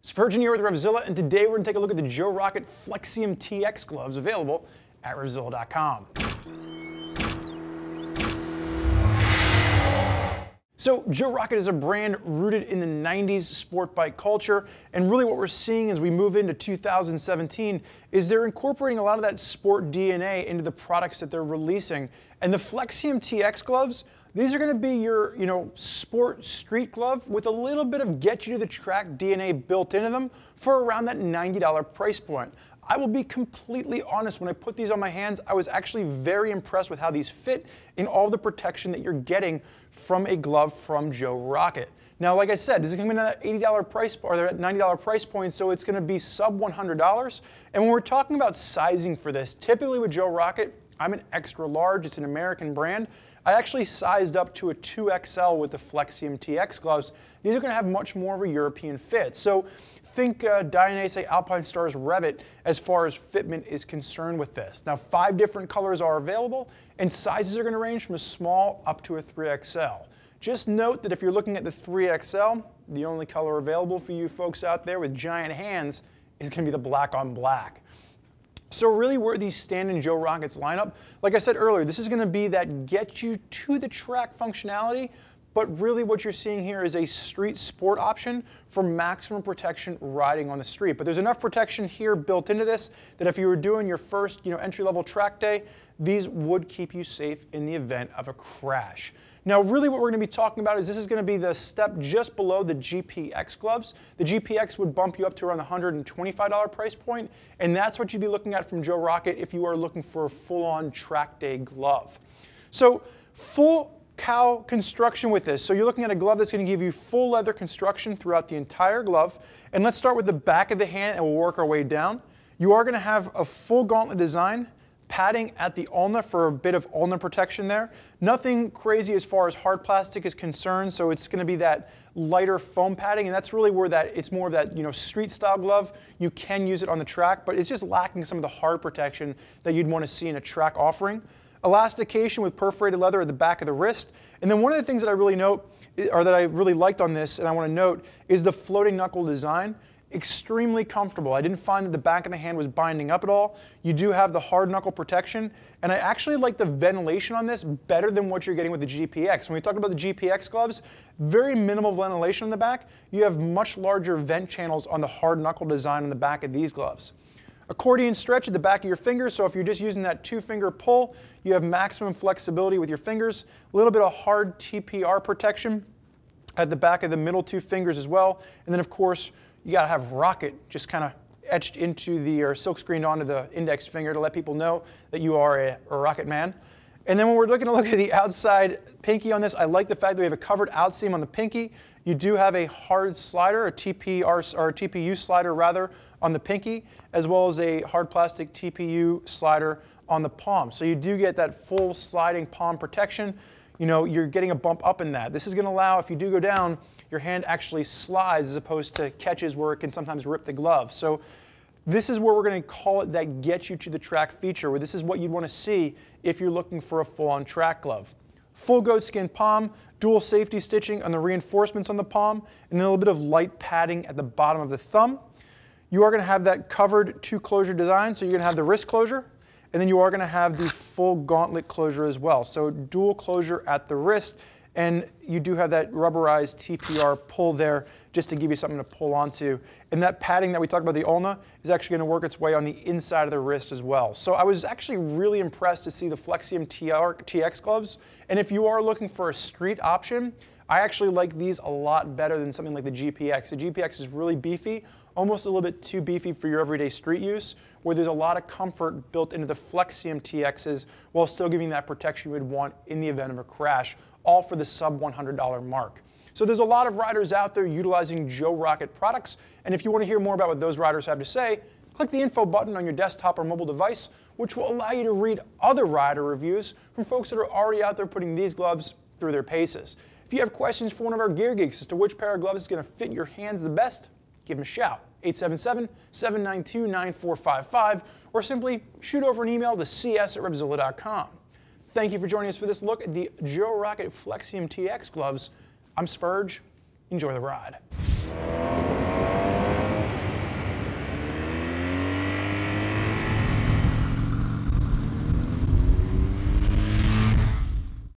Spurgeon here with RevZilla, and today we're going to take a look at the Joe Rocket Flexium TX Gloves available at RevZilla.com. So Joe Rocket is a brand rooted in the 90s sport bike culture, and really what we're seeing as we move into 2017 is they're incorporating a lot of that sport DNA into the products that they're releasing. And the Flexium TX gloves, these are going to be your, sport street glove with a little bit of get you to the track DNA built into them for around that $90 price point. I will be completely honest, when I put these on my hands, I was actually very impressed with how these fit in all the protection that you're getting from a glove from Joe Rocket. Now, like I said, this is going to be at that $80 price, or they're at $90 price point, so it's going to be sub $100. And when we're talking about sizing for this, typically with Joe Rocket, I'm an extra large, it's an American brand. I actually sized up to a 2XL with the Flexium TX gloves. These are going to have much more of a European fit. So think Dainese Alpinestars Revit as far as fitment is concerned with this. Now, 5 different colors are available, and sizes are going to range from a small up to a 3XL. Just note that if you're looking at the 3XL, the only color available for you folks out there with giant hands is going to be the black on black. So really where these stand in Joe Rocket's lineup, like I said earlier, this is going to be that get you to the track functionality, but really what you're seeing here is a street sport option for maximum protection riding on the street. But there's enough protection here built into this that if you were doing your first entry-level track day, these would keep you safe in the event of a crash. Now really what we're going to be talking about is this is going to be the step just below the GPX gloves. The GPX would bump you up to around the $125 price point, and that's what you'd be looking at from Joe Rocket if you are looking for a full-on track day glove. So full cow construction with this. So you're looking at a glove that's going to give you full leather construction throughout the entire glove. And let's start with the back of the hand and we'll work our way down. You are going to have a full gauntlet design, padding at the ulna for a bit of ulna protection there. Nothing crazy as far as hard plastic is concerned, so it's going to be that lighter foam padding, and that's really where it's more of that street style glove. You can use it on the track, but it's just lacking some of the hard protection that you'd want to see in a track offering. Elastication with perforated leather at the back of the wrist. And then one of the things that I really liked on this, and I want to note, is the floating knuckle design. Extremely comfortable. I didn't find that the back of the hand was binding up at all. You do have the hard knuckle protection, and I actually like the ventilation on this better than what you're getting with the GPX. When we talk about the GPX gloves, very minimal ventilation on the back. You have much larger vent channels on the hard knuckle design on the back of these gloves. Accordion stretch at the back of your fingers, so if you're just using that 2-finger pull, you have maximum flexibility with your fingers. A little bit of hard TPR protection at the back of the middle 2 fingers as well. And then of course, you got to have Rocket just kind of etched into or silk screened onto the index finger to let people know that you are a Rocket man. And then when we're looking at the outside pinky on this, I like the fact that we have a covered outseam on the pinky. You do have a hard slider, a TPU slider rather, on the pinky, as well as a hard plastic TPU slider on the palm. So you do get that full sliding palm protection. You're getting a bump up in that. This is going to allow, if you do go down, your hand actually slides as opposed to catches where it can sometimes rip the glove. So this is where we're going to call it that get you to the track feature, where this is what you'd want to see if you're looking for a full-on track glove. Full goatskin palm, dual safety stitching on the reinforcements on the palm, and then a little bit of light padding at the bottom of the thumb. You are going to have that covered 2-closure design, so you're going to have the wrist closure, and then you are going to have the full gauntlet closure as well. So dual closure at the wrist, and you do have that rubberized TPR pull there just to give you something to pull onto. And that padding that we talked about, the ulna, is actually going to work its way on the inside of the wrist as well. So I was actually really impressed to see the Flexium TX gloves. And if you are looking for a street option, I actually like these a lot better than something like the GPX. The GPX is really beefy, almost a little bit too beefy for your everyday street use, where there's a lot of comfort built into the Flexium TXs while still giving that protection you would want in the event of a crash, all for the sub $100 mark. So there's a lot of riders out there utilizing Joe Rocket products, and if you want to hear more about what those riders have to say, click the info button on your desktop or mobile device, which will allow you to read other rider reviews from folks that are already out there putting these gloves through their paces. If you have questions for one of our gear geeks as to which pair of gloves is going to fit your hands the best, give them a shout, 877-792-9455, or simply shoot over an email to cs@RevZilla.com. Thank you for joining us for this look at the Joe Rocket Flexium TX gloves. I'm Spurge. Enjoy the ride.